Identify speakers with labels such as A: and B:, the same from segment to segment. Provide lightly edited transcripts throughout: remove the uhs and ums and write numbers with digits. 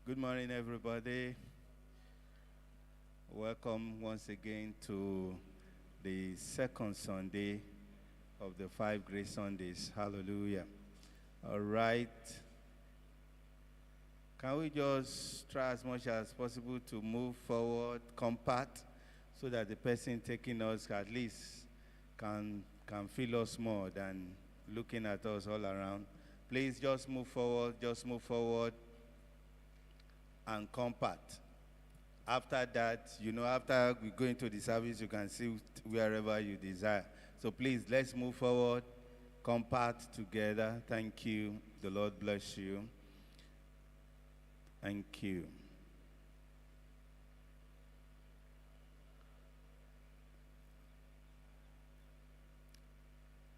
A: Good morning, everybody. Welcome once again to the second Sunday of the 5 Great Sundays. Hallelujah. All right. Can we just try as much as possible to move forward, compact, so that the person taking us at least can feel us more than looking at us all around. Please just move forward, and compact. After that, after we go into the service, you can see wherever you desire. So please, let's move forward, compact together. Thank you. The Lord bless you. Thank you.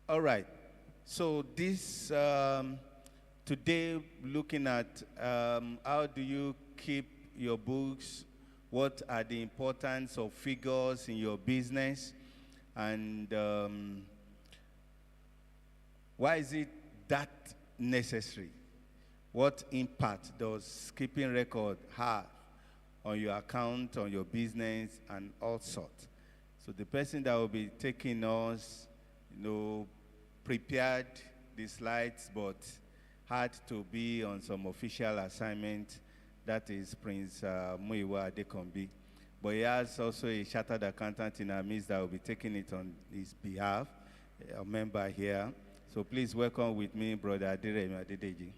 A: All right. So this, today, looking at how do you keep your books, what are the importance of figures in your business, and why is it that necessary? What impact does keeping record have on your account, on your business, and all sorts? So the person that will be taking us, prepared the slides, but had to be on some official assignment. That is Prince Muiwa Adekombi. But he has also a chartered accountant in our midst that will be taking it on his behalf, a member here. So please welcome with me Brother Adiremi Adedeji.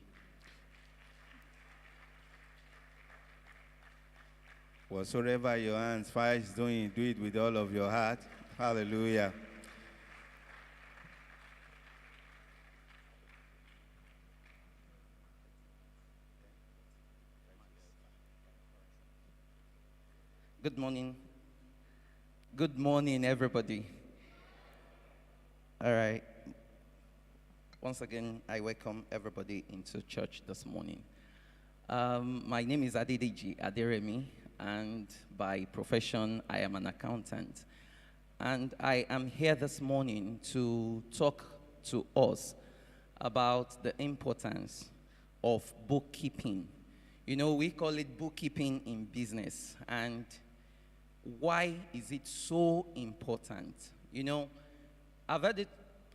A: Whatsoever your hands finds doing, do it with all of your heart. Hallelujah.
B: Good morning. Good morning, everybody. All right. Once again, I welcome everybody into church this morning. My name is Adedeji Aderemi, and by profession, I am an accountant. And I am here this morning to talk to us about the importance of bookkeeping. We call it bookkeeping in business. And why is it so important? I've heard it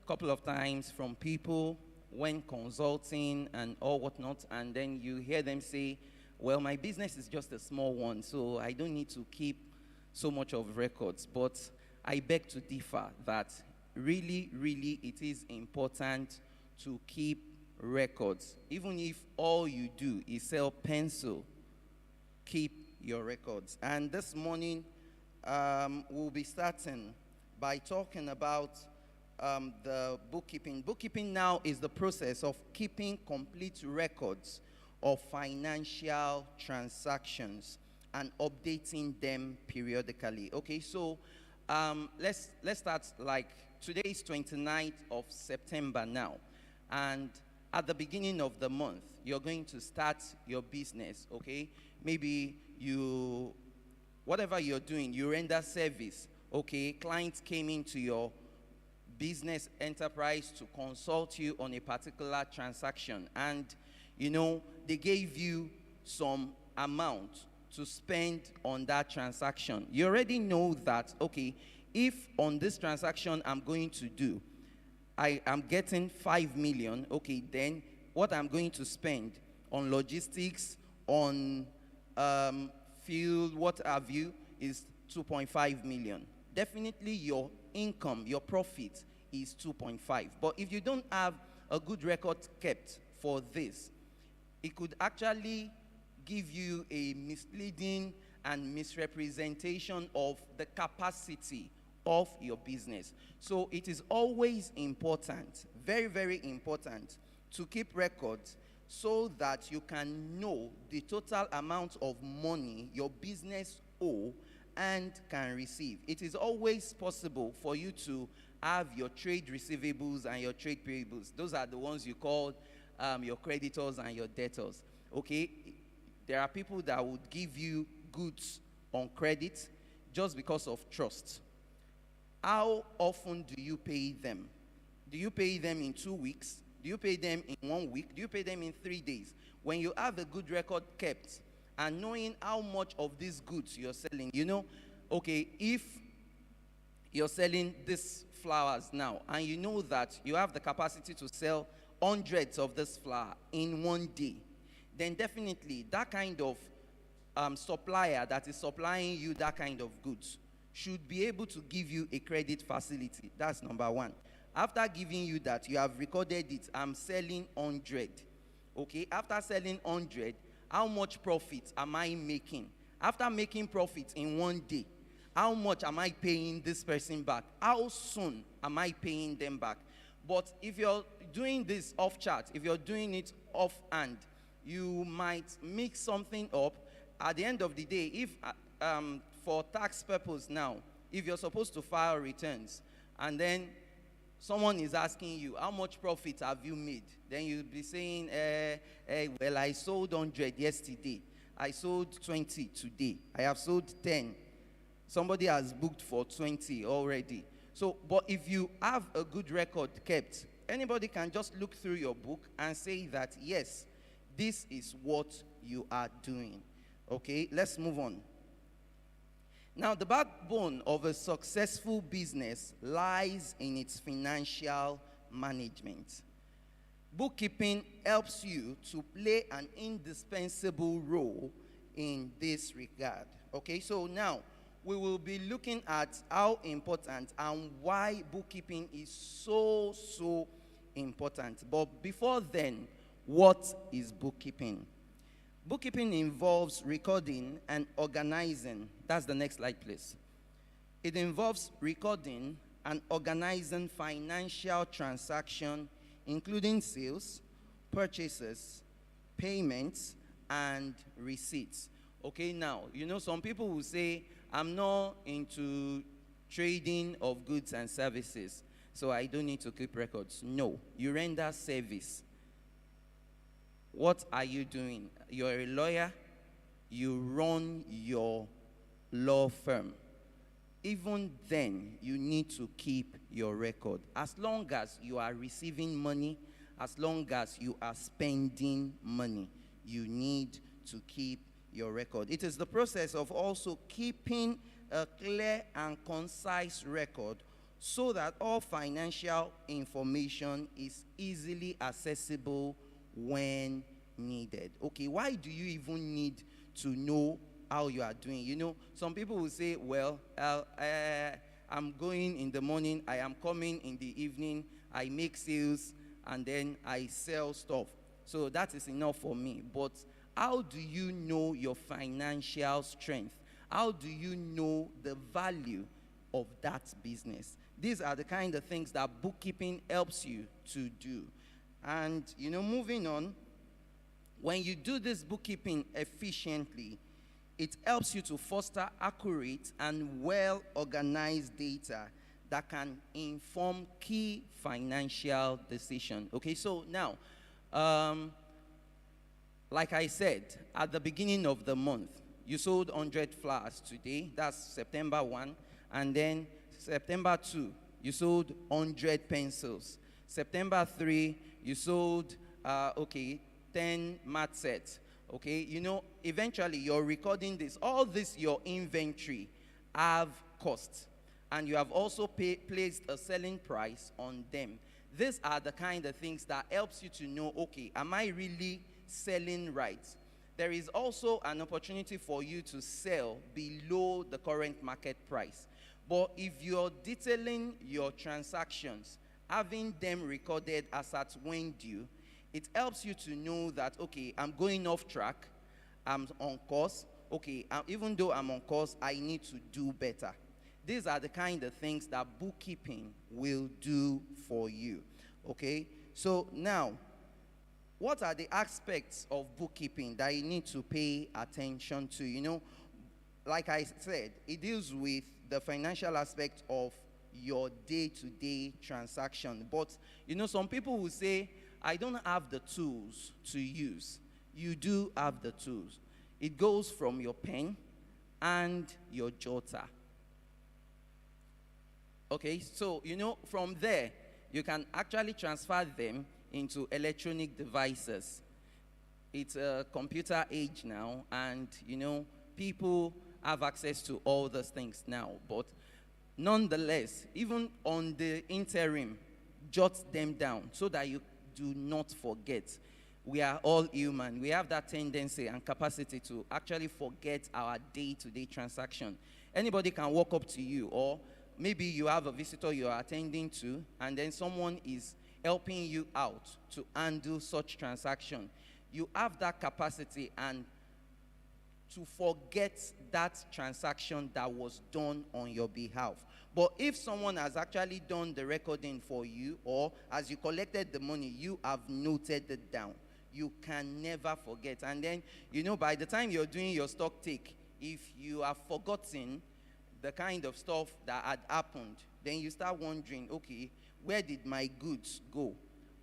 B: a couple of times from people when consulting and all whatnot, and then you hear them say, well, my business is just a small one, so I don't need to keep so much of records. But I beg to differ that really, really it is important to keep records. Even if all you do is sell pencil, keep your records. And this morning, we'll be starting by talking about the bookkeeping. Bookkeeping now is the process of keeping complete records of financial transactions and updating them periodically. Okay, so let's start. Like today is 29th of September now, and at the beginning of the month, you're going to start your business. Okay, maybe whatever you're doing, you render service. Okay, clients came into your business enterprise to consult you on a particular transaction, and they gave you some amount to spend on that transaction. You already know that, okay, if on this transaction I'm going to do, I am getting 5 million, okay, then what I'm going to spend on logistics, on fuel, what have you, is 2.5 million. Definitely your income, your profit is 2.5. But if you don't have a good record kept for this, it could actually give you a misleading and misrepresentation of the capacity of your business. So it is always important, very, very important, to keep records so that you can know the total amount of money your business owe and can receive. It is always possible for you to have your trade receivables and your trade payables. Those are the ones you call your creditors and your debtors. Okay, there are people that would give you goods on credit just because of trust. How often do you pay them? Do you pay them in 2 weeks? Do you pay them in 1 week? Do you pay them in 3 days? When you have a good record kept and knowing how much of these goods you're selling. Okay, if you're selling these flowers now, and you know that you have the capacity to sell hundreds of this flower in one day, then definitely that kind of supplier that is supplying you that kind of goods should be able to give you a credit facility. That's number one. After giving you that, you have recorded it. I'm selling 100. Okay, after selling 100, how much profit am I making? After making profit in one day, how much am I paying this person back? How soon am I paying them back? But if you're doing this off chart, if you're doing it offhand, you might mix something up. At the end of the day, if for tax purpose now, if you're supposed to file returns, and then someone is asking you, how much profit have you made? Then you'll be saying, well, I sold 100 yesterday. I sold 20 today. I have sold 10. Somebody has booked for 20 already. So, but if you have a good record kept, anybody can just look through your book and say that, yes, this is what you are doing. Okay, let's move on. Now, the backbone of a successful business lies in its financial management. Bookkeeping helps you to play an indispensable role in this regard. Okay, so now we will be looking at how important and why bookkeeping is so important. But before then, what is bookkeeping? Bookkeeping involves recording and organizing. That's the next slide, please. It involves recording and organizing financial transactions, including sales, purchases, payments, and receipts. Okay, now, some people will say, I'm not into trading of goods and services, so I don't need to keep records. No, you render service. What are you doing? You're a lawyer. You run your law firm. Even then, you need to keep your record. As long as you are receiving money, as long as you are spending money, you need to keep your record. It is the process of also keeping a clear and concise record so that all financial information is easily accessible when needed. Okay, why do you even need to know how you are doing? Some people will say, well, I'm going in the morning, I am coming in the evening, I make sales, and then I sell stuff. So that is enough for me. But how do you know your financial strength? How do you know the value of that business? These are the kind of things that bookkeeping helps you to do. And, moving on, when you do this bookkeeping efficiently, it helps you to foster accurate and well-organized data that can inform key financial decisions. Okay, so now, like I said, at the beginning of the month, you sold 100 flowers today. That's September 1. And then September 2, you sold 100 pencils. September 3, you sold, 10 mat sets. Okay, eventually you're recording this. All this, your inventory, have costs. And you have also placed a selling price on them. These are the kind of things that helps you to know, okay, am I really selling right? There is also an opportunity for you to sell below the current market price. But if you're detailing your transactions, having them recorded as at when due, it helps you to know that, okay, I'm going off track, I'm on course, okay, even though I'm on course, I need to do better. These are the kind of things that bookkeeping will do for you, okay? So now, what are the aspects of bookkeeping that you need to pay attention to? Like I said, it deals with the financial aspect of your day-to-day transaction. But, some people will say, I don't have the tools to use. You do have the tools. It goes from your pen and your jotter. Okay, so, from there, you can actually transfer them into electronic devices. it's a computer age now, and people have access to all those things now. But nonetheless, even on the interim, jot them down so that you do not forget. We are all human. We have that tendency and capacity to actually forget our day-to-day transaction. Anybody can walk up to you, or maybe you have a visitor you are attending to, and then someone is helping you out to undo such transaction. You have that capacity and to forget that transaction that was done on your behalf. But if someone has actually done the recording for you, or as you collected the money, you have noted it down, you can never forget. And then, by the time you're doing your stock take, if you have forgotten the kind of stuff that had happened, then you start wondering, okay, where did my goods go?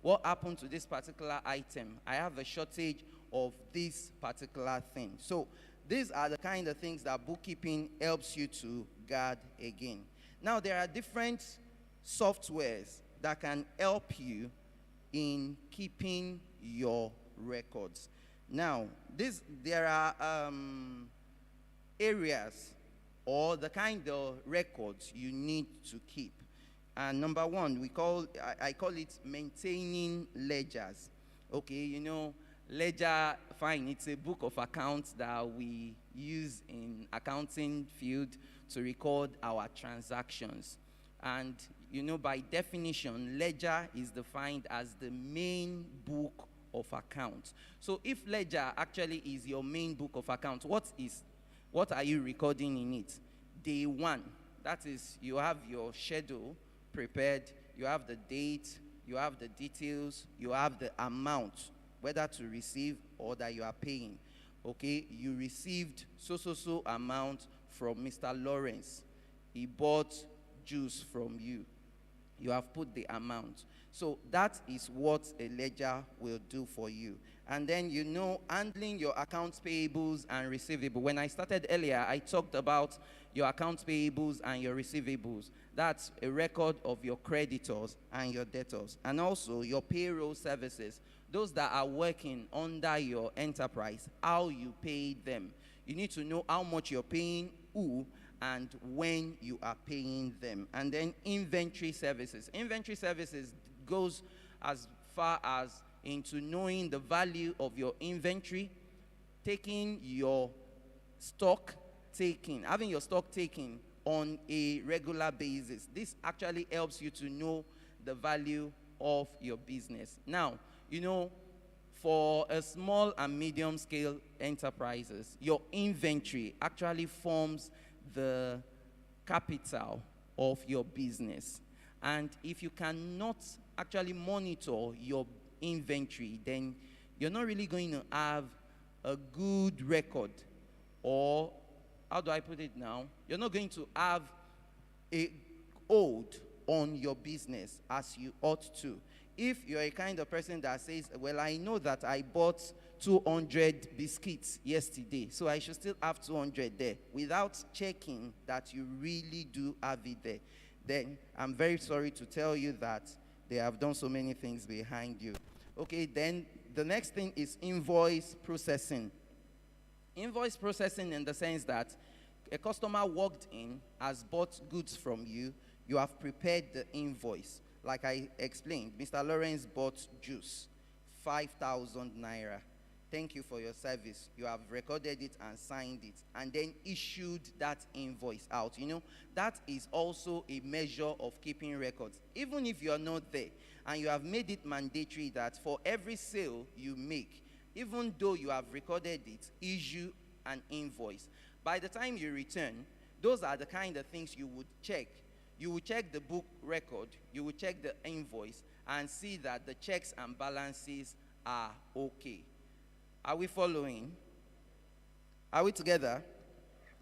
B: What happened to this particular item? I have a shortage of this particular thing. So these are the kind of things that bookkeeping helps you to guard again. Now, there are different softwares that can help you in keeping your records. Now, there are areas or the kind of records you need to keep. And number one, I call it maintaining ledgers. Okay, ledger, fine, it's a book of accounts that we use in accounting field to record our transactions. And by definition, ledger is defined as the main book of accounts. So if ledger actually is your main book of accounts, what are you recording in it? Day one, that is, you have your schedule prepared, you have the date, you have the details, you have the amount, whether to receive or that you are paying. Okay, you received so amount from Mr. Lawrence. He bought juice from you. You have put the amount. So that is what a ledger will do for you. And then, handling your accounts payables and receivables. When I started earlier, I talked about your accounts payables and your receivables. That's a record of your creditors and your debtors. And also your payroll services. Those that are working under your enterprise, how you pay them. You need to know how much you're paying who and when you are paying them. And then inventory services. Inventory services goes as far as into knowing the value of your inventory, taking your stock taking, having your stock taken on a regular basis. This actually helps you to know the value of your business. Now, for a small and medium scale enterprises, your inventory actually forms the capital of your business. And if you cannot actually monitor your inventory, then you're not really going to have a good record, or how do I put it now? You're not going to have a hold on your business as you ought to. If you're a kind of person that says, well, I know that I bought 200 biscuits yesterday, so I should still have 200 there, without checking that you really do have it there, then I'm very sorry to tell you that they have done so many things behind you. Okay, then the next thing is invoice processing. Invoice processing in the sense that a customer walked in, has bought goods from you, you have prepared the invoice. Like I explained, Mr. Lawrence bought juice, 5,000 naira. Thank you for your service. You have recorded it and signed it, and then issued that invoice out. That is also a measure of keeping records. Even if you are not there, and you have made it mandatory that for every sale you make, even though you have recorded it, issue an invoice. By the time you return, those are the kind of things you would check. You will check the book record, you will check the invoice, and see that the checks and balances are okay. Are we following? Are we together?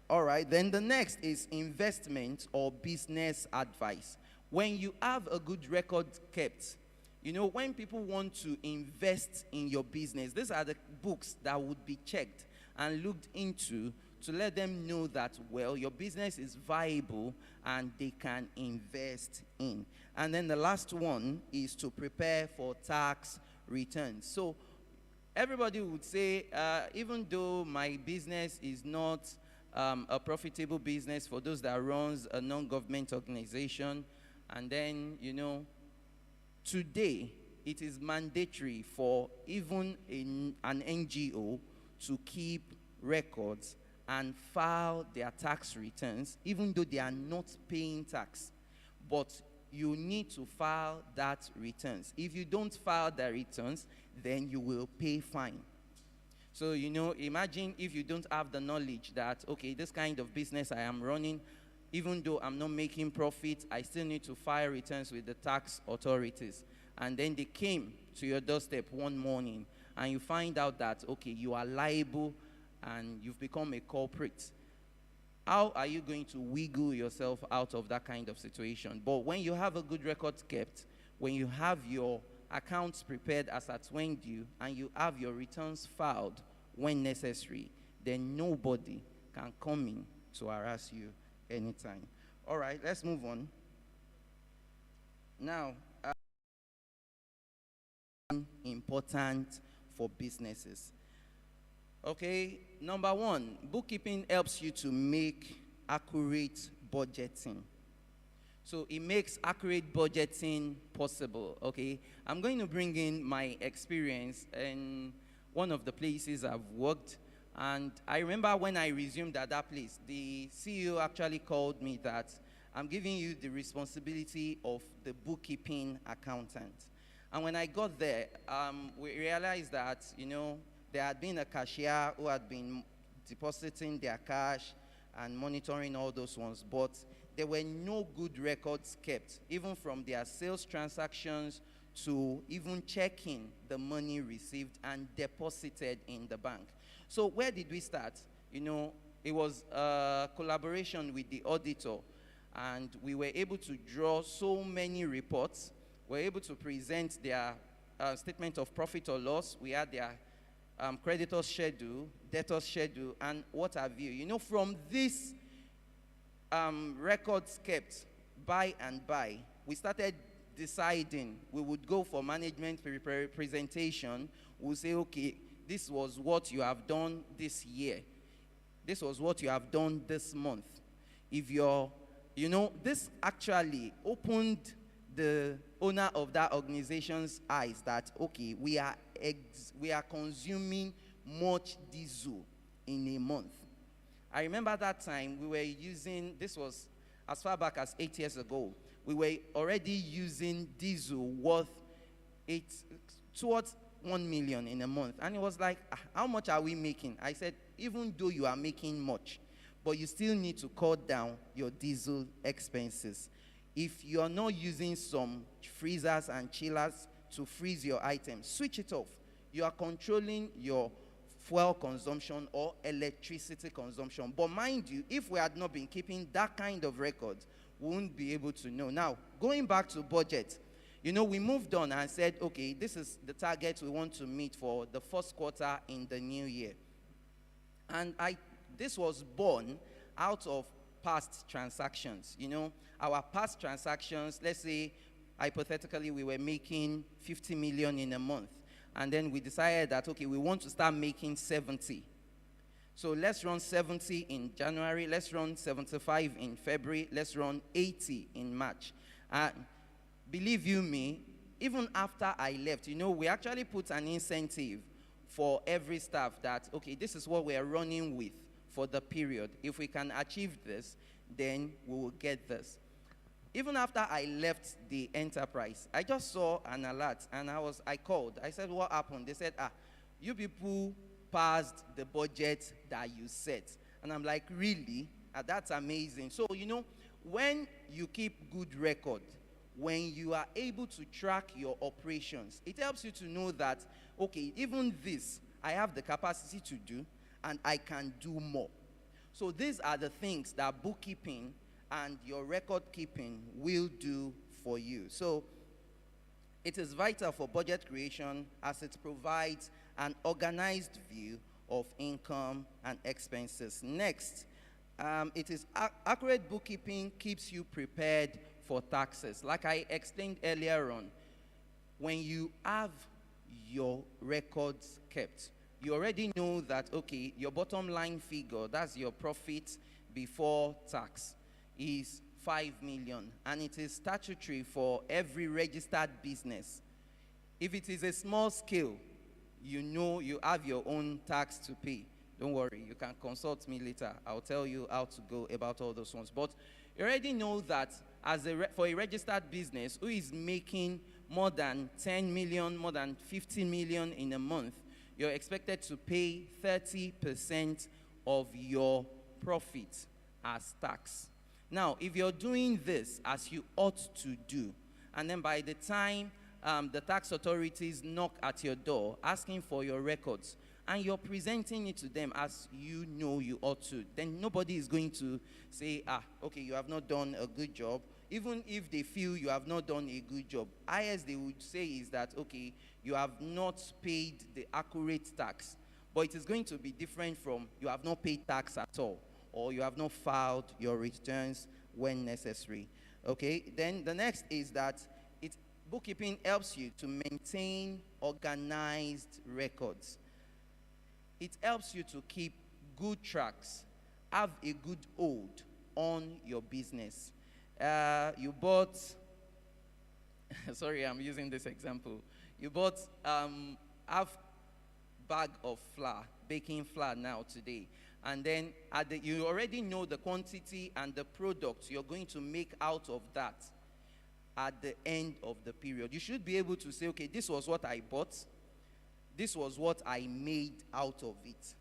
B: All right, then the next is investment or business advice. When you have a good record kept, when people want to invest in your business, these are the books that would be checked and looked into to let them know that, well, your business is viable and they can invest in. And then the last one is to prepare for tax returns. So Everybody would say, even though my business is not a profitable business for those that runs a non-government organization, and then, today it is mandatory for even an NGO to keep records and file their tax returns, even though they are not paying tax. But you need to file that returns. If you don't file the returns, then you will pay fine. So, imagine if you don't have the knowledge that, okay, this kind of business I am running, even though I'm not making profit, I still need to file returns with the tax authorities. And then they came to your doorstep one morning, and you find out that, okay, you are liable and you've become a culprit. How are you going to wiggle yourself out of that kind of situation? But when you have a good record kept, when you have your accounts prepared as at when due, and you have your returns filed when necessary, then nobody can come in to harass you anytime. All right, let's move on. Now, important for businesses. Okay, number one, bookkeeping helps you to make accurate budgeting. So it makes accurate budgeting possible, okay? I'm going to bring in my experience in one of the places I've worked. And I remember when I resumed at that place, the CEO actually called me that I'm giving you the responsibility of the bookkeeping accountant. And when I got there, we realized that, there had been a cashier who had been depositing their cash and monitoring all those ones, but there were no good records kept, even from their sales transactions to even checking the money received and deposited in the bank. So where did we start? It was a collaboration with the auditor, and we were able to draw so many reports. We were able to present their statement of profit or loss. We had their creditors schedule, debtors schedule, and what have you. From this records kept by and by, we started deciding we would go for management presentation. We'll say, okay, this was what you have done this year. This was what you have done this month. If this actually opened the owner of that organization's eyes that, okay, we are consuming much diesel in a month. I remember that time we were using, this was as far back as 8 years ago, we were already using diesel worth towards 1 million in a month. And it was like, how much are we making? I said, even though you are making much, but you still need to cut down your diesel expenses. If you're not using some freezers and chillers to freeze your items, switch it off. You are controlling your fuel consumption or electricity consumption. But mind you, if we had not been keeping that kind of record, we wouldn't be able to know. Now, going back to budget, we moved on and said, okay, this is the target we want to meet for the first quarter in the new year. And this was born out of past transactions. Our past transactions, let's say, hypothetically, we were making 50 million in a month. And then we decided that, okay, we want to start making 70. So let's run 70 in January, let's run 75 in February, let's run 80 in March. Believe you me, even after I left, we actually put an incentive for every staff that, okay, this is what we are running with for the period. If we can achieve this, then we will get this. Even after I left the enterprise, I just saw an alert, and I called. I said, what happened? They said, you people passed the budget that you set. And I'm like, really? That's amazing. So, when you keep good record, when you are able to track your operations, it helps you to know that, okay, even this, I have the capacity to do, and I can do more. So these are the things that bookkeeping and your record keeping will do for you. So it is vital for budget creation as it provides an organized view of income and expenses. Next, accurate bookkeeping keeps you prepared for taxes. Like I explained earlier on, when you have your records kept. You already know that, okay, your bottom line figure, that's your profit before tax, is 5 million, and it is statutory for every registered business. If it is a small scale, you know you have your own tax to pay. Don't worry, you can consult me later. I'll tell you how to go about all those ones. But you already know that for a registered business who is making more than 10 million, more than 50 million in a month, you're expected to pay 30% of your profit as tax. Now, if you're doing this as you ought to do, and then by the time the tax authorities knock at your door asking for your records, and you're presenting it to them as you know you ought to, then nobody is going to say, okay, you have not done a good job. Even if they feel you have not done a good job, highest they would say is that, okay, you have not paid the accurate tax. But it is going to be different from you have not paid tax at all, or you have not filed your returns when necessary. Okay, then the next is that bookkeeping helps you to maintain organized records. It helps you to keep good tracks, have a good hold on your business. You bought, sorry, I'm using this example. You bought half bag of flour, baking flour now today, and then you already know the quantity and the product you're going to make out of that at the end of the period. You should be able to say, okay, this was what I bought, this was what I made out of it,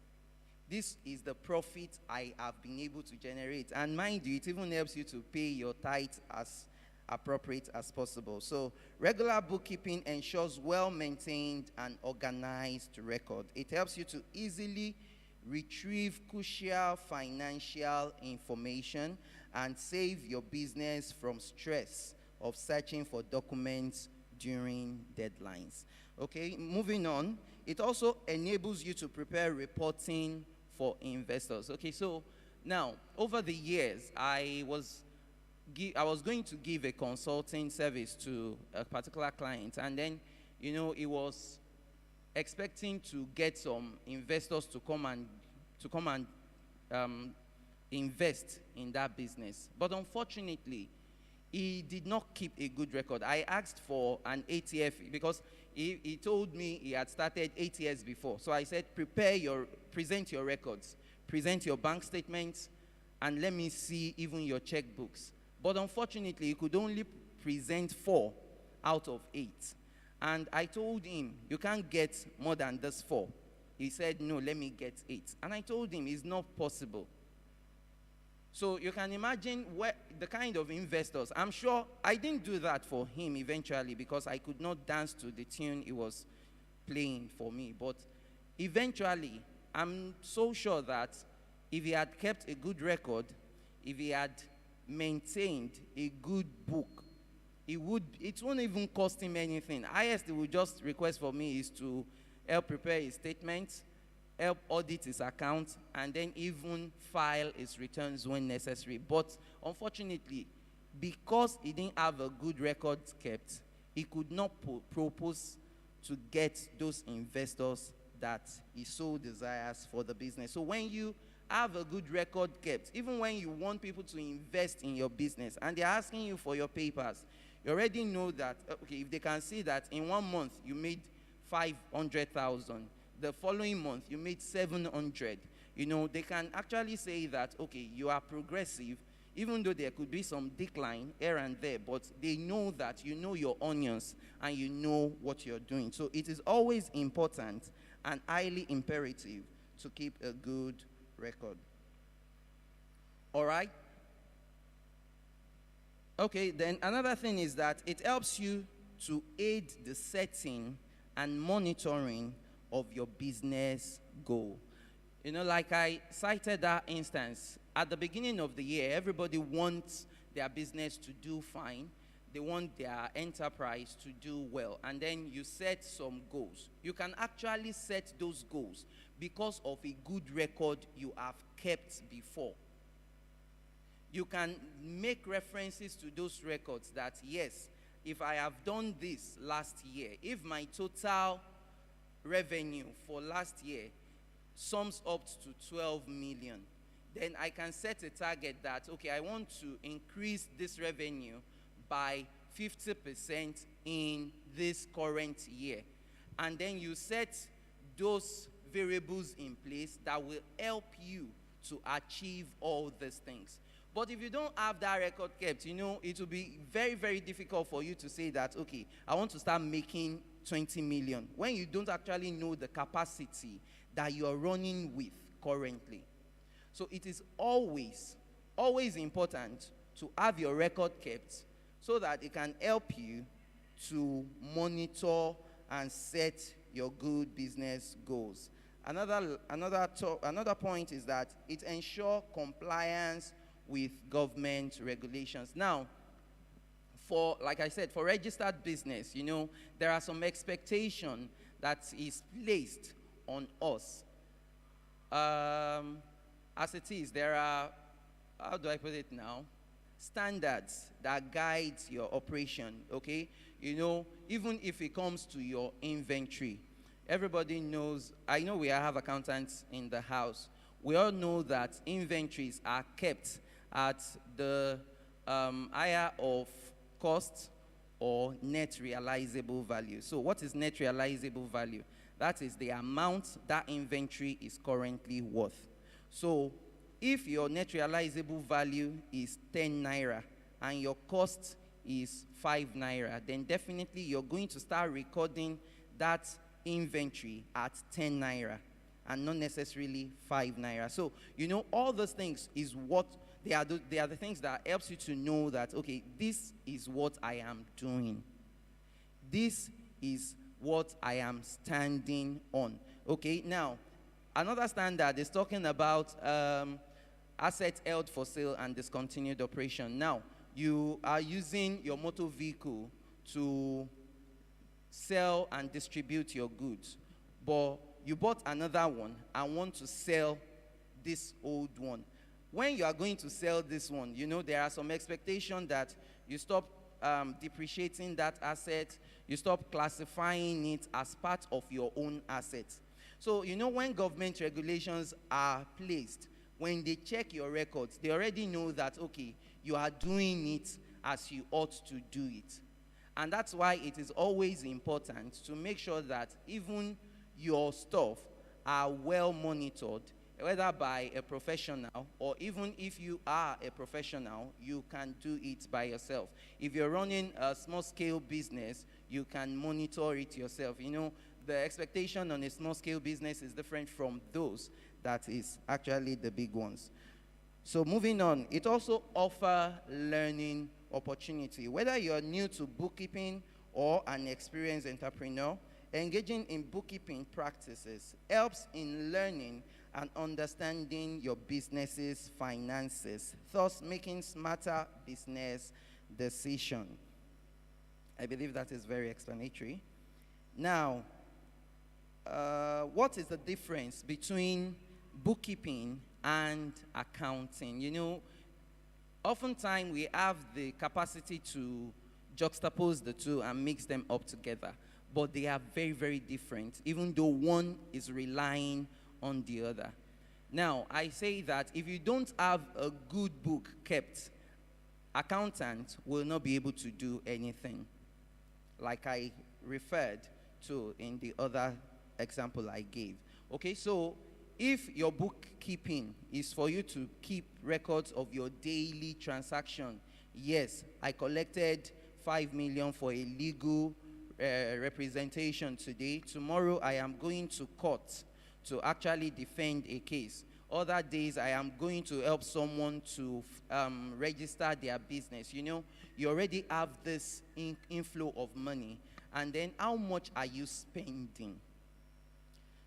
B: this is the profit I have been able to generate. And mind you, it even helps you to pay your tithe as appropriate as possible. So regular bookkeeping ensures well-maintained and organized record. It helps you to easily retrieve crucial financial information and save your business from stress of searching for documents during deadlines. Okay, moving on. It also enables you to prepare reporting for investors. Okay, so now over the years, I was going to give a consulting service to a particular client, and then, you know, he was expecting to get some investors to come and invest in that business. But unfortunately, he did not keep a good record. I asked for an ATF because he told me he had started 8 years before. So I said, present your records, present your bank statements, and let me see even your checkbooks. But unfortunately, he could only present 4 out of 8. And I told him, you can't get more than this 4. He said, no, let me get 8. And I told him, it's not possible. So you can imagine the kind of investors. I'm sure I didn't do that for him eventually because I could not dance to the tune he was playing for me. But eventually, I'm so sure that if he had kept a good record, if he had maintained a good book, it won't even cost him anything. Highest he would just request for me is to help prepare his statements, help audit his account, and then even file his returns when necessary. But unfortunately, because he didn't have a good record kept, he could not propose to get those investors that he so desires for the business. So when you have a good record kept, even when you want people to invest in your business and they're asking you for your papers, you already know that, okay, if they can see that in 1 month you made 500,000, the following month you made 700, you know, they can actually say that, okay, you are progressive, even though there could be some decline here and there, but they know that you know your onions and you know what you're doing. So it is always important and highly imperative to keep a good record. All right? Okay, then another thing is that it helps you to aid the setting and monitoring of your business goal. You know, like I cited that instance, at the beginning of the year, everybody wants their business to do fine. They want their enterprise to do well. And then you set some goals. You can actually set those goals because of a good record you have kept before. You can make references to those records that, yes, if I have done this last year, if my total revenue for last year sums up to 12 million, then I can set a target that, okay, I want to increase this revenue by 50% in this current year. And then you set those variables in place that will help you to achieve all these things. But if you don't have that record kept, it will be very, very difficult for you to say that, okay, I want to start making 20 million, when you don't actually know the capacity that you are running with currently. So it is always, always important to have your record kept so that it can help you to monitor and set your good business goals. Another point is that it ensures compliance with government regulations. Now, like I said, for registered business, there are some expectation that is placed on us. As it is, there are, how do I put it now? Standards that guide your operation, okay? Even if it comes to your inventory, everybody knows, I know we have accountants in the house. We all know that inventories are kept at the higher of cost or net realizable value. So what is net realizable value? That is the amount that inventory is currently worth. So if your net realizable value is 10 naira and your cost is 5 naira, then definitely you're going to start recording that inventory at 10 naira and not necessarily 5 naira. So, all those things is what they are the things that helps you to know that, okay, this is what I am doing. This is what I am standing on. Okay, now, another standard is talking about assets held for sale and discontinued operation. Now, you are using your motor vehicle to sell and distribute your goods, but you bought another one and want to sell this old one. When you are going to sell this one, there are some expectations that you stop depreciating that asset, you stop classifying it as part of your own assets. So, when government regulations are placed, when they check your records, they already know that, okay, you are doing it as you ought to do it. And that's why it is always important to make sure that even your stuff are well monitored, whether by a professional, or even if you are a professional, you can do it by yourself. If you're running a small-scale business, you can monitor it yourself. The expectation on a small-scale business is different from those that is actually the big ones. So moving on, it also offers learning opportunity. Whether you're new to bookkeeping or an experienced entrepreneur, engaging in bookkeeping practices helps in learning and understanding your business's finances, thus making smarter business decisions. I believe that is very explanatory. Now, what is the difference between bookkeeping and accounting? Oftentimes we have the capacity to juxtapose the two and mix them up together, but they are very, very different, even though one is relying on the other. Now, I say that if you don't have a good book kept, accountant will not be able to do anything, like I referred to in the other example I gave. Okay, so if your bookkeeping is for you to keep records of your daily transaction, yes, I collected 5 million for a legal representation today. Tomorrow I am going to court to actually defend a case. Other days I am going to help someone to register their business. You already have this inflow of money, and then how much are you spending?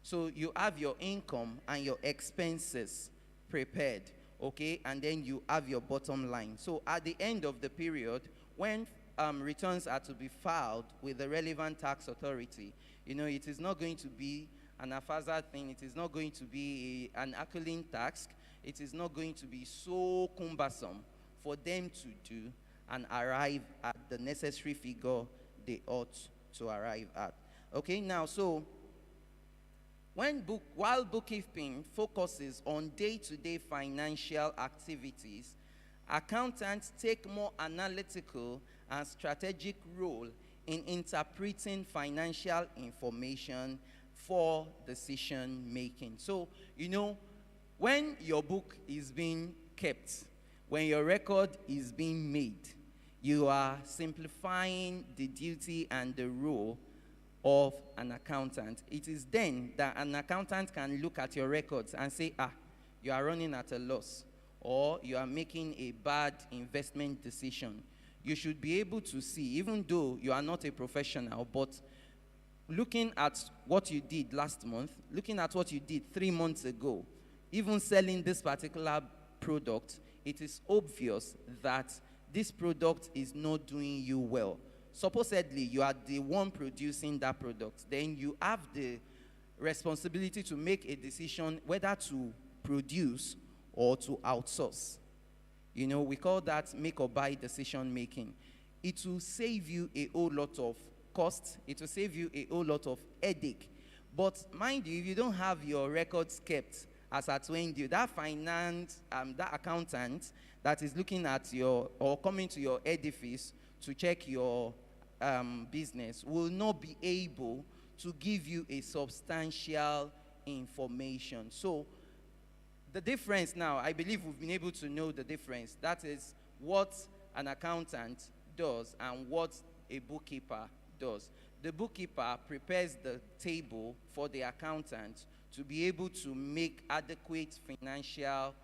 B: So you have your income and your expenses prepared, okay? And then you have your bottom line. So at the end of the period, when returns are to be filed with the relevant tax authority, it is not going to be an haphazard thing. It is not going to be an Herculean task. It is not going to be so cumbersome for them to do and arrive at the necessary figure they ought to arrive at. Okay, now, so While bookkeeping focuses on day-to-day financial activities, accountants take more analytical and strategic role in interpreting financial information for decision making. So, when your book is being kept, when your record is being made, you are simplifying the duty and the role of an accountant. It is then that an accountant can look at your records and say, you are running at a loss, or you are making a bad investment decision. You should be able to see, even though you are not a professional, but looking at what you did last month, looking at what you did 3 months ago, even selling this particular product, it is obvious that this product is not doing you well. Supposedly, you are the one producing that product. Then you have the responsibility to make a decision whether to produce or to outsource. We call that make or buy decision making. It will save you a whole lot of cost. It will save you a whole lot of headache. But mind you, if you don't have your records kept as at when due, that that accountant that is looking at or coming to your edifice to check your business will not be able to give you a substantial information. So the difference now, I believe we've been able to know the difference. That is what an accountant does and what a bookkeeper does. The bookkeeper prepares the table for the accountant to be able to make adequate financial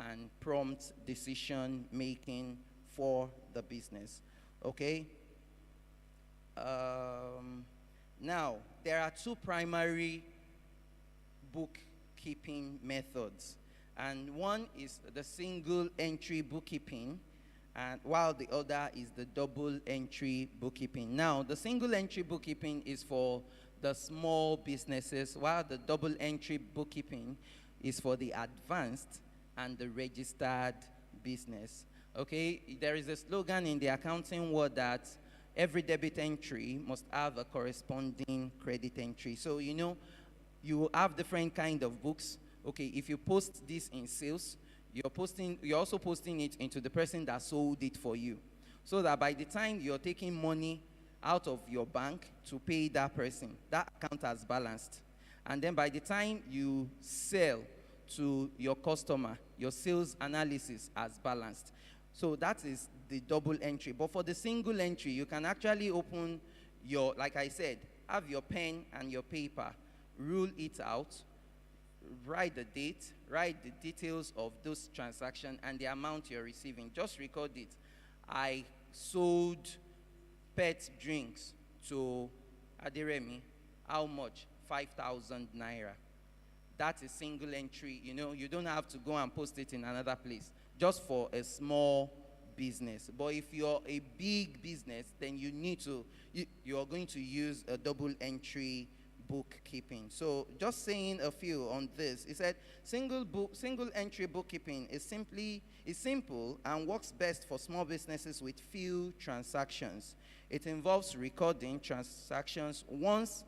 B: and prompt decision making for the business. Okay? Now, there are two primary bookkeeping methods. And one is the single entry bookkeeping, and while the other is the double entry bookkeeping. Now, the single entry bookkeeping is for the small businesses, while the double entry bookkeeping is for the advanced and the registered business. Okay, there is a slogan in the accounting world that every debit entry must have a corresponding credit entry. So, you have different kind of books. Okay, if you post this in sales, you're also posting it into the person that sold it for you. So that by the time you're taking money out of your bank to pay that person, that account has balanced. And then by the time you sell to your customer, your sales analysis has balanced. So that is the double entry. But for the single entry, you can actually open like I said, have your pen and your paper, rule it out, write the date, write the details of those transactions and the amount you're receiving. Just record it. I sold pet drinks to Adiremi. How much? 5,000 naira. That's a single entry. You don't have to go and post it in another place. Just for a small business. But if you're a big business, then you're going to use a double entry bookkeeping. So just saying a few on this. He said single entry bookkeeping is simple and works best for small businesses with few transactions. It involves recording transactions once,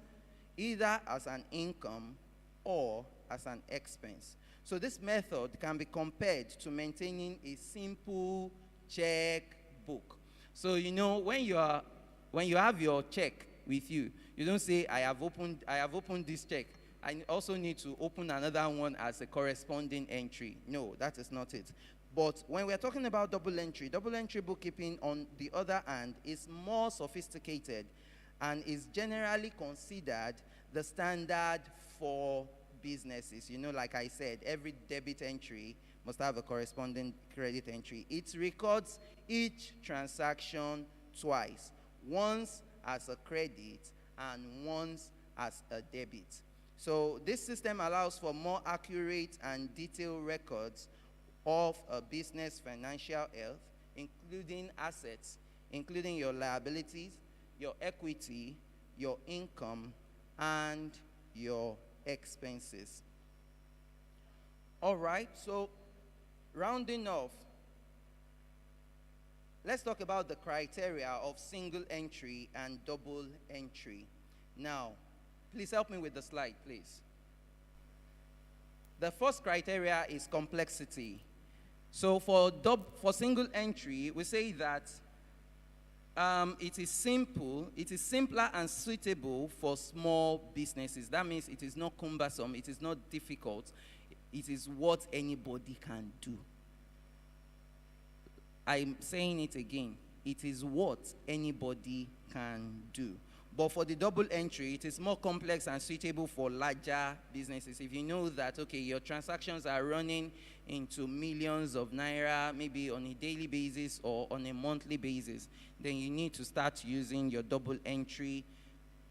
B: either as an income or as an expense. So this method can be compared to maintaining a simple checkbook. So when you have your check with you, you don't say, I have opened this check. I also need to open another one as a corresponding entry. No, that is not it. But when we're talking about double entry bookkeeping, on the other hand, is more sophisticated and is generally considered the standard for businesses. Like I said, every debit entry must have a corresponding credit entry. It records each transaction twice, once as a credit and once as a debit. So this system allows for more accurate and detailed records of a business financial health, including assets, including your liabilities, your equity, your income, and your expenses. All right, so rounding off, let's talk about the criteria of single entry and double entry. Now, please help me with the slide, please. The first criteria is complexity. So for single entry, we say that it is simpler and suitable for small businesses. That means it is not cumbersome, it is not difficult, it is what anybody can do. I'm saying it again, it is what anybody can do. But for the double entry, it is more complex and suitable for larger businesses. If you know that, okay, your transactions are running into millions of naira, maybe on a daily basis or on a monthly basis, then you need to start using your double entry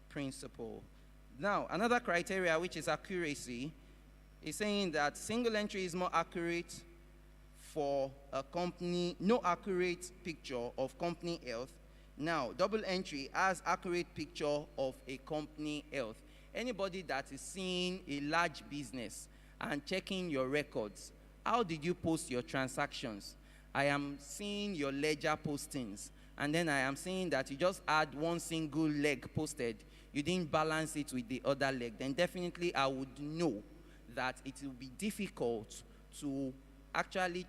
B: principle. Now, another criteria, which is accuracy, is saying that single entry is more accurate for a company, no accurate picture of company health. Now, double entry has accurate picture of a company health. Anybody that is seeing a large business and checking your records, how did you post your transactions? I am seeing your ledger postings, and then I am seeing that you just had one single leg posted. You didn't balance it with the other leg. Then definitely I would know that it will be difficult to actually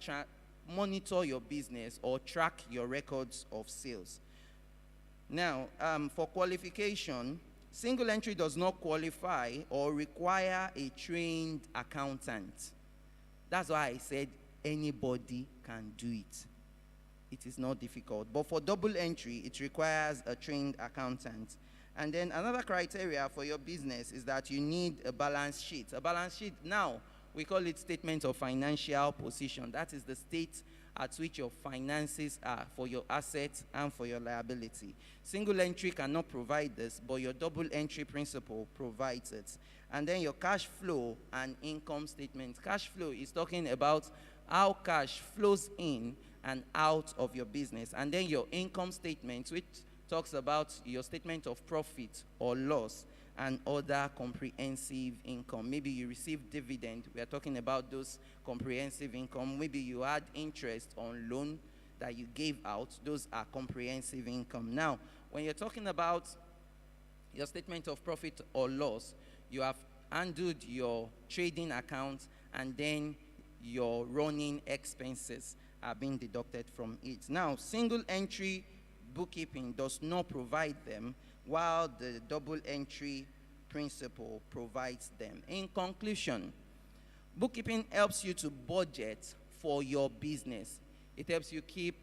B: monitor your business or track your records of sales. Now, for qualification, single entry does not qualify or require a trained accountant. That's why I said anybody can do it. It is not difficult. But for double entry, it requires a trained accountant. And then another criteria for your business is that you need a balance sheet. A balance sheet, now, we call it statement of financial position. That is the state at which your finances are for your assets and for your liability. Single entry cannot provide this, but your double entry principle provides it. And then your cash flow and income statement. Cash flow is talking about how cash flows in and out of your business. And then your income statement, which talks about your statement of profit or loss and other comprehensive income. Maybe you receive dividend. We are talking about those comprehensive income. Maybe you had interest on loan that you gave out. Those are comprehensive income. Now, when you're talking about your statement of profit or loss, you have handled your trading account, and then your running expenses are being deducted from it. Now, single entry bookkeeping does not provide them, while the double entry principle provides them. In conclusion, bookkeeping helps you to budget for your business. It helps you keep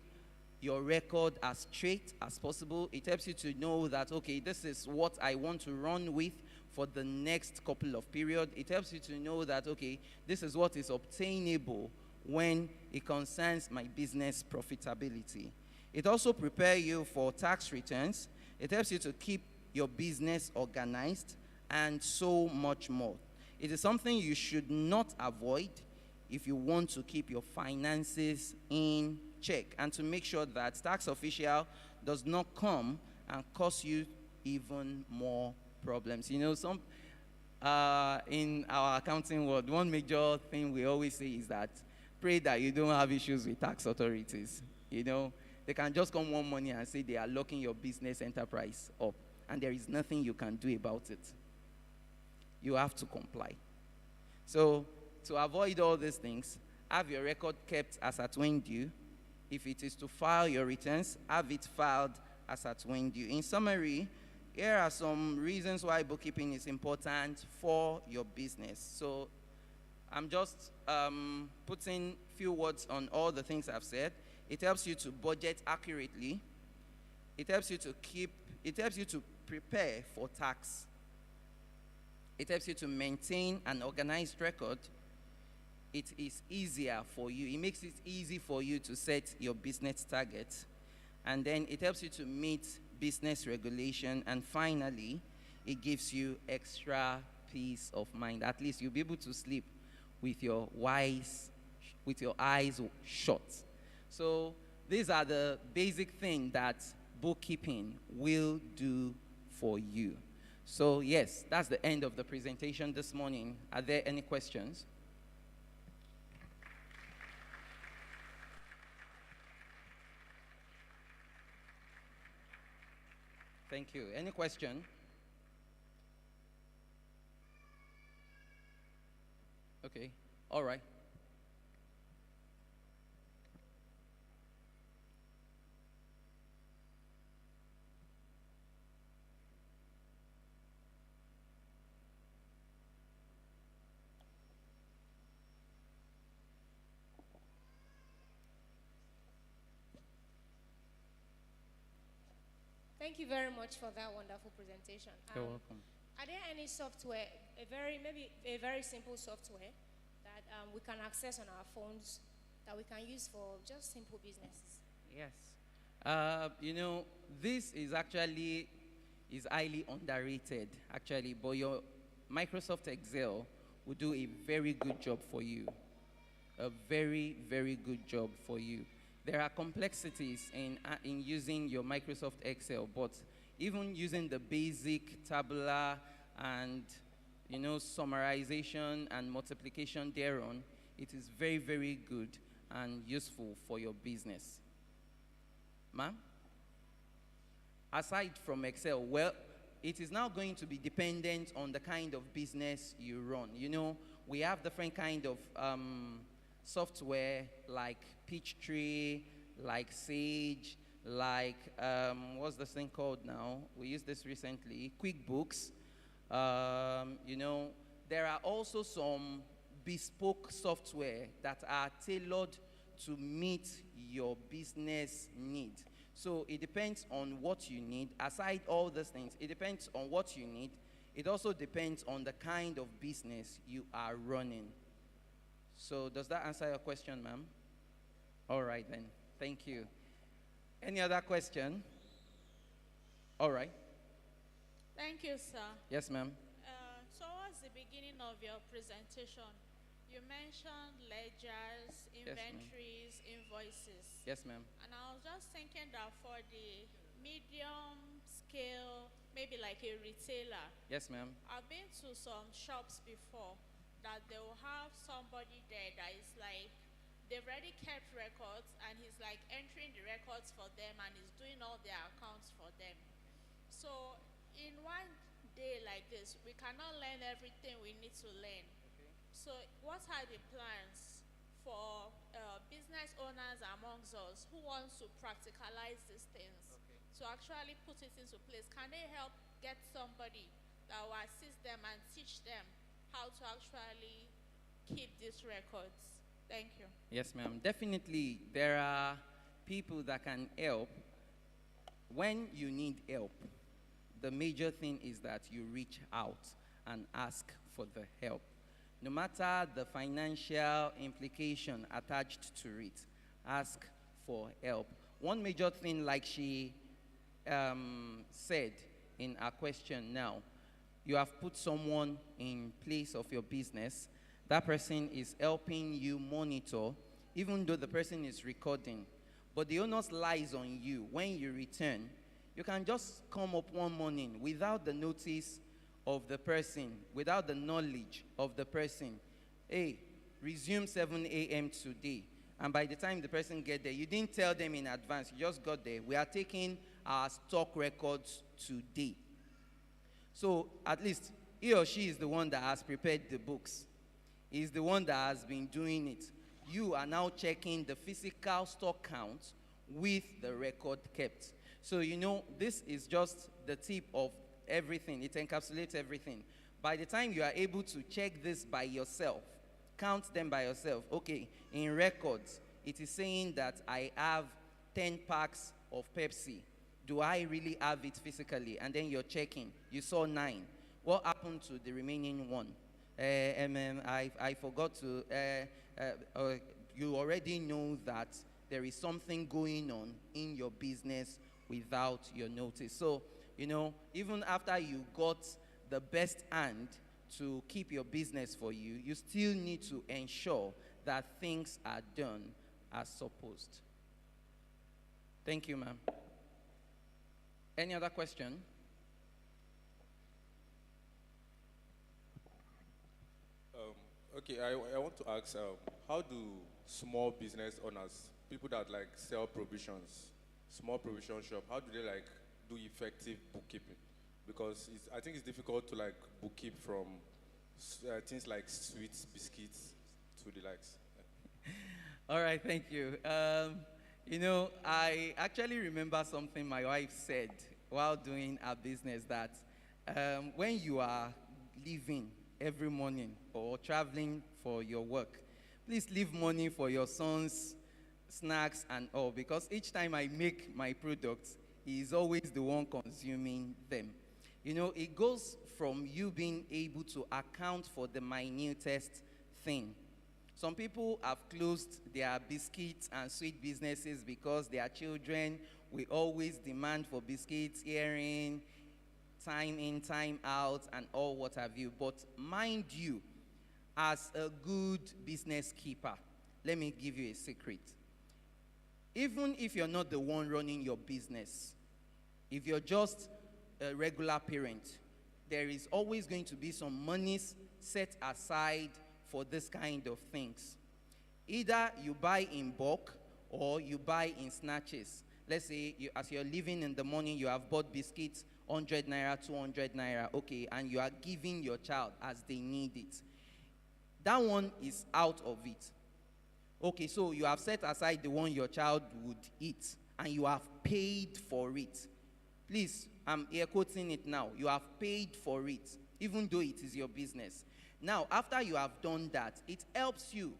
B: your record as straight as possible. It helps you to know that, okay, this is what I want to run with for the next couple of periods. It helps you to know that, okay, this is what is obtainable when it concerns my business profitability. It also prepares you for tax returns. It helps you to keep your business organized, and so much more. It is something you should not avoid if you want to keep your finances in check and to make sure that tax official does not come and cause you even more problems. You know, in our accounting world, one major thing we always say is that pray that you don't have issues with tax authorities. You know, they can just come one morning and say they are locking your business enterprise up, and there is nothing you can do about it. You have to comply. So, to avoid all these things, have your record kept as at when due. If it is to file your returns, have it filed as at when due. In summary, here are some reasons why bookkeeping is important for your business. So, I'm just putting few words on all the things I've said. It helps you to budget accurately. It helps you to prepare for tax. It helps you to maintain an organized record. It is easier for you. It makes it easy for you to set your business targets. And then it helps you to meet business regulation. And finally, it gives you extra peace of mind. At least you'll be able to sleep with your eyes shut. So these are the basic things that bookkeeping will do for you. So yes, that's the end of the presentation this morning. Are there any questions? Thank you. Any question? Okay. All right.
C: Thank you very much for that wonderful presentation.
B: You're welcome.
C: Are there any software, maybe a very simple software that we can access on our phones that we can use for just simple businesses?
B: Yes. This is actually highly underrated, actually, but your Microsoft Excel will do a very good job for you. A very, very good job for you. There are complexities in using your Microsoft Excel, but even using the basic tabular and summarization and multiplication thereon, it is very, very good and useful for your business. Ma'am? Aside from Excel, well, it is now going to be dependent on the kind of business you run. We have different kind of software like Peachtree, like Sage, like what's this thing called now? We used this recently, QuickBooks. There are also some bespoke software that are tailored to meet your business needs. So it depends on what you need. Aside all these things, it depends on what you need. It also depends on the kind of business you are running. So does that answer your question, ma'am? All right then. Thank you. Any other question? All right.
D: Thank you, sir.
B: Yes, ma'am.
D: Towards the beginning of your presentation, you mentioned ledgers, inventories, invoices.
B: Yes, ma'am.
D: And I was just thinking that for the medium scale, maybe like a retailer.
B: Yes, ma'am.
D: I've been to some shops before that they will have somebody there that is like, they've already kept records and he's like entering the records for them and he's doing all their accounts for them. So in one day like this, we cannot learn everything we need to learn. Okay. So what are the plans for business owners amongst us who want to practicalize these things, to actually put it into place? Can they help get somebody that will assist them and teach them how to actually keep these records? Thank you.
B: Yes, ma'am. Definitely, there are people that can help. When you need help, the major thing is that you reach out and ask for the help. No matter the financial implication attached to it, ask for help. One major thing, like she said in her question now, you have put someone in place of your business. That person is helping you monitor, even though the person is recording. But the onus lies on you. When you return, you can just come up one morning without the notice of the person, without the knowledge of the person. Hey, resume 7 a.m. today. And by the time the person get there, you didn't tell them in advance. You just got there. We are taking our stock records today. So at least he or she is the one that has prepared the books. Is the one that has been doing it. You are now checking the physical stock count with the record kept. So this is just the tip of everything. It encapsulates everything. By the time you are able to check this by yourself, count them by yourself. Okay, in records, it is saying that I have 10 packs of Pepsi. Do I really have it physically? And then you're checking. You saw 9. What happened to the remaining 1? I forgot to, you already know that there is something going on in your business without your notice. So, even after you got the best hand to keep your business for you, you still need to ensure that things are done as supposed. Thank you, ma'am. Any other question?
E: Okay, I want to ask, how do small business owners, people that like sell provisions, small provision shop, how do they like do effective bookkeeping? Because I think it's difficult to like bookkeep from things like sweets, biscuits, to with the likes.
B: All right, thank you. I actually remember something my wife said while doing our business that when you are leaving every morning or traveling for your work, please leave money for your son's snacks and all, because each time I make my products, he is always the one consuming them. It goes from you being able to account for the minutest thing. Some people have closed their biscuits and sweet businesses because their children will always demand for biscuits, hearing, time in, time out, and all what have you. But mind you, as a good business keeper, let me give you a secret. Even if you're not the one running your business, if you're just a regular parent, there is always going to be some monies set aside for this kind of things. Either you buy in bulk or you buy in snatches. Let's say as you're leaving in the morning, you have bought biscuits, 100 naira, 200 naira, okay, and you are giving your child as they need it. That one is out of it. Okay, so you have set aside the one your child would eat, and you have paid for it. Please, I'm air quoting it now. You have paid for it, even though it is your business. Now, after you have done that, it helps you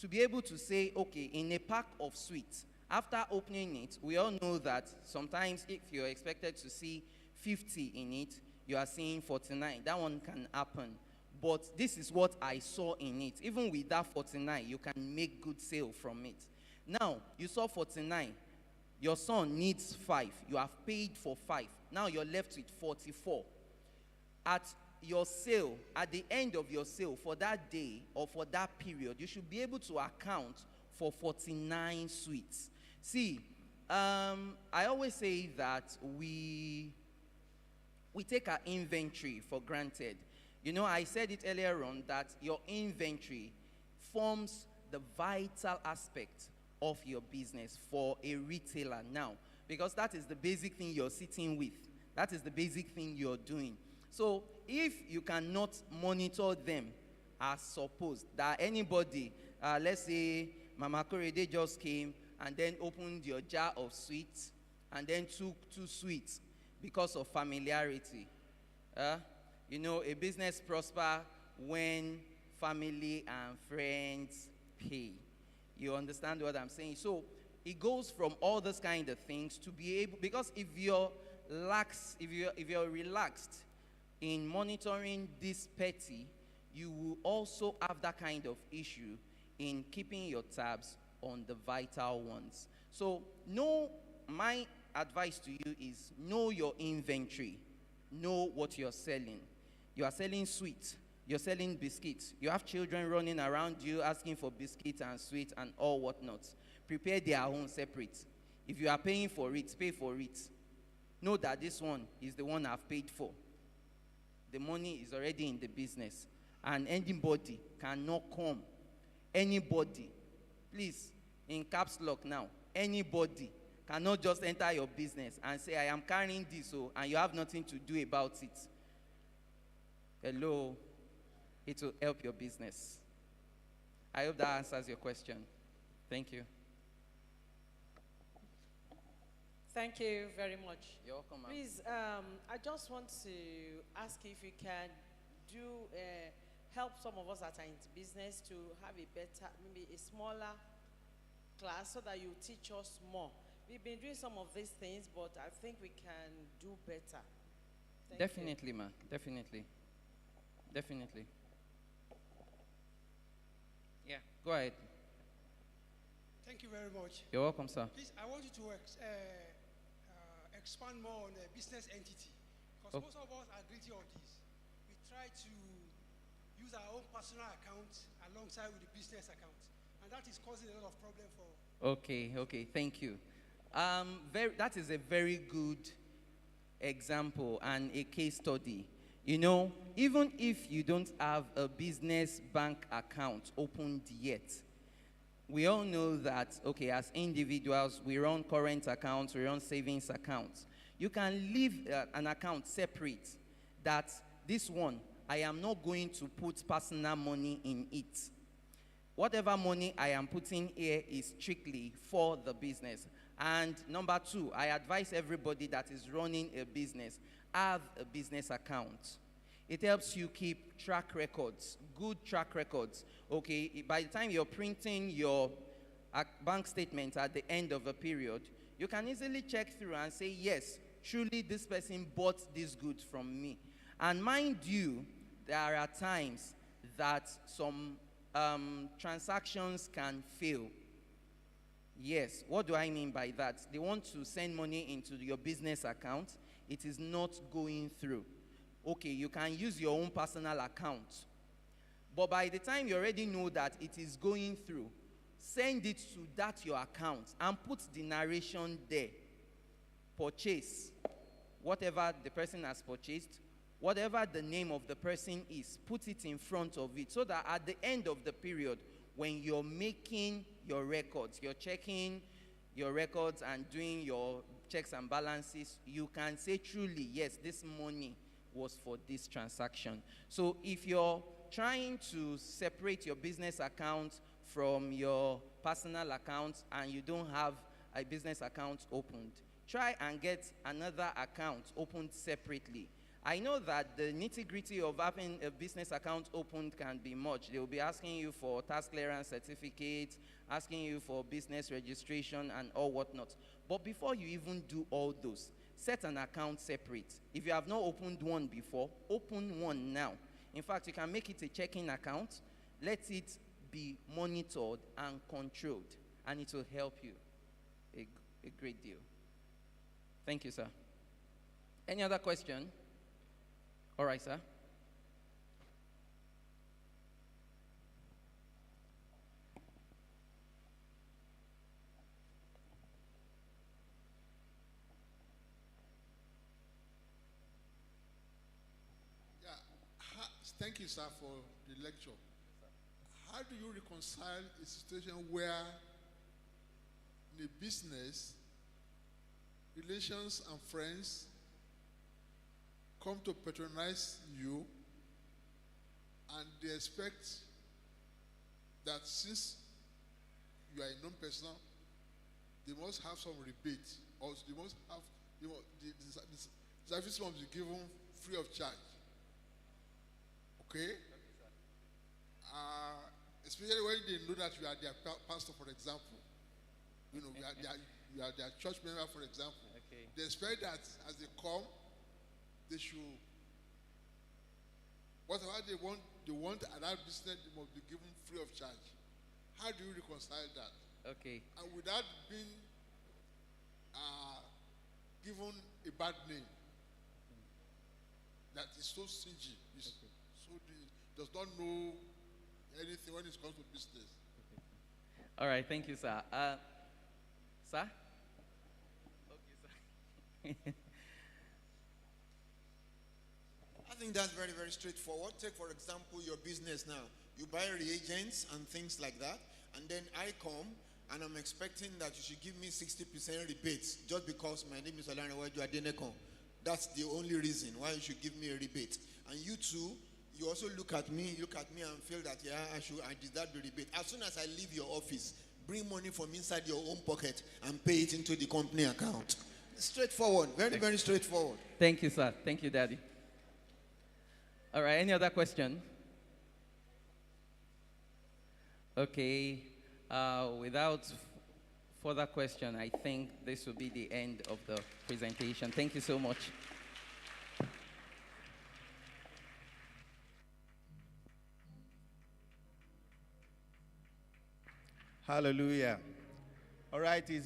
B: to be able to say, okay, in a pack of sweets, after opening it, we all know that sometimes if you're expected to see 50 in it, you are seeing 49. That one can happen. But this is what I saw in it. Even with that 49, you can make good sale from it. Now, you saw 49. Your son needs 5. You have paid for 5. Now you're left with 44. At your sale, at the end of your sale for that day or for that period, you should be able to account for 49 sweets. See, I always say that we take our inventory for granted. I said it earlier on that your inventory forms the vital aspect of your business for a retailer now, because that is the basic thing you're sitting with. That is the basic thing you're doing. So if you cannot monitor them as supposed, that anybody, let's say Mama Korede just came and then opened your jar of sweets and then took 2 sweets because of familiarity. A business prosper when family and friends pay. You understand what I'm saying? So it goes from all those kind of things to be able, because if you're relaxed in monitoring this petty, you will also have that kind of issue in keeping your tabs on the vital ones. So my advice to you is know your inventory. Know what you're selling. You are selling sweets. You're selling biscuits. You have children running around you asking for biscuits and sweets and all whatnot. Prepare their own separate. If you are paying for it, pay for it. Know that this one is the one I've paid for. The money is already in the business. And anybody cannot come. Anybody, please, in caps lock now, anybody cannot just enter your business and say, I am carrying this, and you have nothing to do about it. Hello, it will help your business. I hope that answers your question. Thank you.
F: Thank you very much.
B: You're welcome, ma'am.
F: Please, I just want to ask if you can help some of us that are into business to have a better, maybe a smaller class so that you teach us more. We've been doing some of these things, but I think we can do better.
B: Definitely, ma'am. Definitely. Definitely. Yeah, go ahead.
G: Thank you very much.
B: You're welcome, sir.
G: Please, I want you to expand more on the business entity, because most of us are guilty of this. We try to use our own personal account alongside with the business account, and that is causing a lot of problem for.
B: Okay, thank you. That is a very good example and a case study. Even if you don't have a business bank account opened yet, we all know that, okay, as individuals, we run current accounts, we run savings accounts. You can leave an account separate, that this one, I am not going to put personal money in it. Whatever money I am putting here is strictly for the business. And number two, I advise everybody that is running a business, have a business account. It helps you keep track records, good track records. Okay, by the time you're printing your bank statement at the end of a period, you can easily check through and say, yes, truly this person bought this good from me. And mind you, there are times that some transactions can fail. Yes, what do I mean by that? They want to send money into your business account. It is not going through. Okay, you can use your own personal account. But by the time you already know that it is going through, send it to that your account and put the narration there. Purchase. Whatever the person has purchased, whatever the name of the person is, put it in front of it so that at the end of the period, when you're making your records, you're checking your records and doing your checks and balances, you can say truly, yes, this money was for this transaction. So if you're trying to separate your business account from your personal account and you don't have a business account opened, try and get another account opened separately. I know that the nitty-gritty of having a business account opened can be much. They will be asking you for tax clearance certificates, asking you for business registration and all whatnot. But before you even do all those, set an account separate. If you have not opened one before, open one now. In fact, you can make it a checking account. Let it be monitored and controlled, and it will help you a great deal. Thank you, sir. Any other question? All right, sir.
H: Yeah. Thank you, sir, for the lecture. How do you reconcile a situation where in a business, relations and friends come to patronize you and they expect that since you are a known person, they must have some rebate, or they must have, the service must be given free of charge. Okay? Especially when they know that you are their pastor, for example. You know, you are their church member, for example.
B: Okay.
H: They expect that as they come, they should, whatever they want at that business, they must be given free of charge. How do you reconcile that?
B: Okay.
H: And without being given a bad name, that is so stingy, does not know anything when it comes to business.
B: All right, thank you, sir. Sir? Okay, sir.
I: I think that's very, very straightforward. Take, for example, your business now. You buy reagents and things like that, and then I come and I'm expecting that you should give me 60% rebates just because my name is Olarinwaju Adenekon. That's the only reason why you should give me a rebate. And you too, you also look at me and feel that, yeah, I deserve the rebate. As soon as I leave your office, bring money from inside your own pocket and pay it into the company account. Straightforward, very, very straightforward.
B: Thank you, sir. Thank you, Daddy. All right, any other question? Okay, without further question, I think this will be the end of the presentation. Thank you so much.
A: Hallelujah. All right, it's